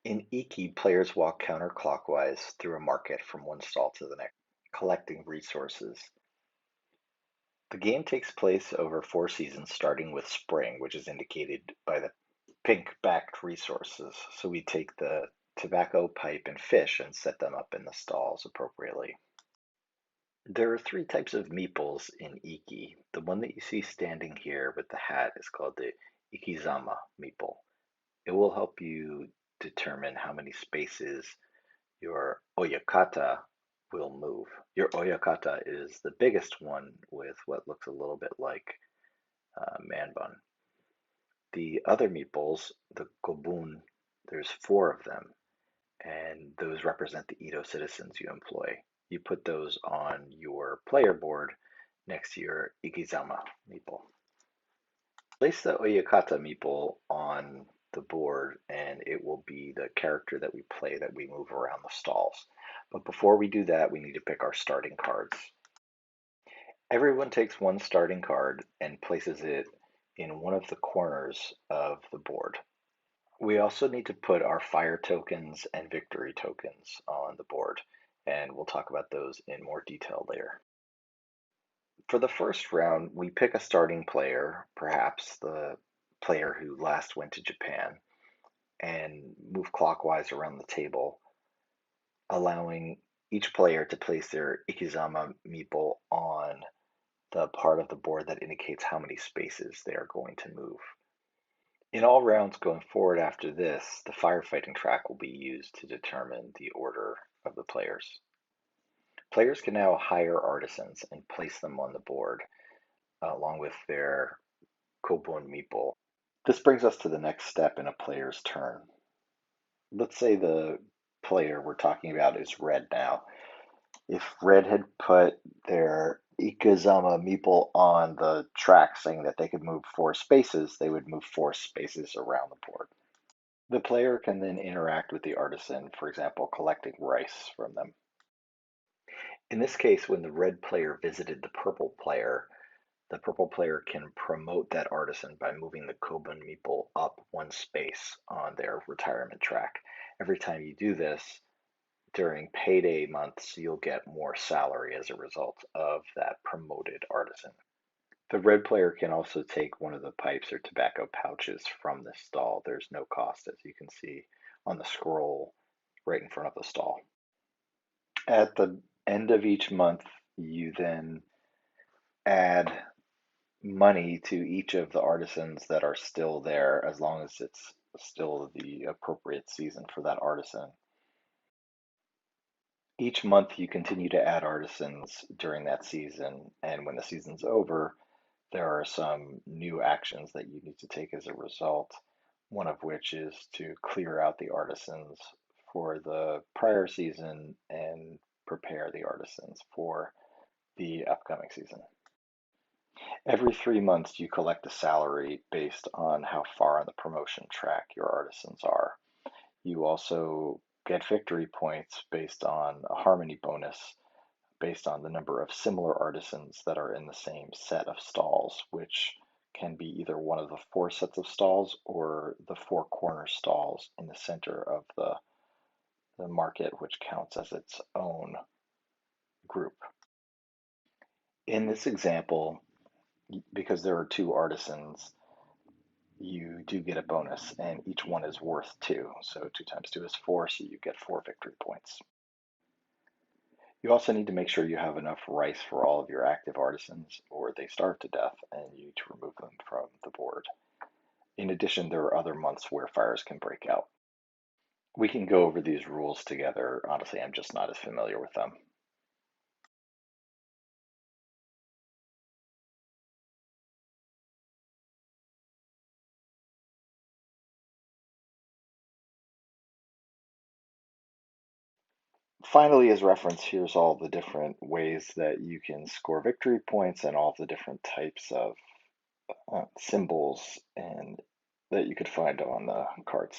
In Iki, players walk counterclockwise through a market from one stall to the next, collecting resources. The game takes place over 4 seasons, starting with spring, which is indicated by the pink-backed resources. So we take the tobacco, pipe, and fish and set them up in the stalls appropriately. There are three types of meeples in Iki. The one that you see standing here with the hat is called the Ikizama meeple. It will help you determine how many spaces your oyakata will move. Your oyakata is the biggest one with what looks a little bit like man bun. The other meeples, the kobun, there's four of them, and those represent the Edo citizens you employ. You put those on your player board next to your Ikizama meeple. Place the Oyakata meeple on the board and it will be the character that we play that we move around the stalls. But before we do that, we need to pick our starting cards. Everyone takes one starting card and places it in one of the corners of the board. We also need to put our fire tokens and victory tokens on the board, and we'll talk about those in more detail later. For the first round, we pick a starting player, perhaps the player who last went to Japan, and move clockwise around the table, allowing each player to place their Ikizama meeple on the part of the board that indicates how many spaces they are going to move. In all rounds going forward after this, the firefighting track will be used to determine the order of the players. Players can now hire artisans and place them on the board along with their Kobun meeple. This brings us to the next step in a player's turn. Let's say the player we're talking about is red now. If red had put their Ikazama meeple on the track saying that they could move 4 spaces, they would move 4 spaces around the board. The player can then interact with the artisan, for example, collecting rice from them. In this case, when the red player visited the purple player can promote that artisan by moving the Kobun meeple up 1 space on their retirement track. Every time you do this, during payday months, you'll get more salary as a result of that promoted artisan. The red player can also take one of the pipes or tobacco pouches from this stall. There's no cost, as you can see on the scroll right in front of the stall. At the end of each month, you then add money to each of the artisans that are still there, as long as it's still the appropriate season for that artisan. Each month, you continue to add artisans during that season, and when the season's over, there are some new actions that you need to take as a result, one of which is to clear out the artisans for the prior season and prepare the artisans for the upcoming season. Every 3 months, you collect a salary based on how far on the promotion track your artisans are. You also get victory points based on a harmony bonus based on the number of similar artisans that are in the same set of stalls, which can be either one of the 4 sets of stalls or the 4 corner stalls in the center of the market, which counts as its own group. In this example, because there are 2 artisans, you do get a bonus, and each one is worth 2. So 2 times 2 is 4, so you get 4 victory points. You also need to make sure you have enough rice for all of your active artisans, or they starve to death and you need to remove them from the board. In addition, there are other months where fires can break out. We can go over these rules together. Honestly, I'm just not as familiar with them. Finally, as reference, here's all the different ways that you can score victory points and all the different types of symbols and that you could find on the cards.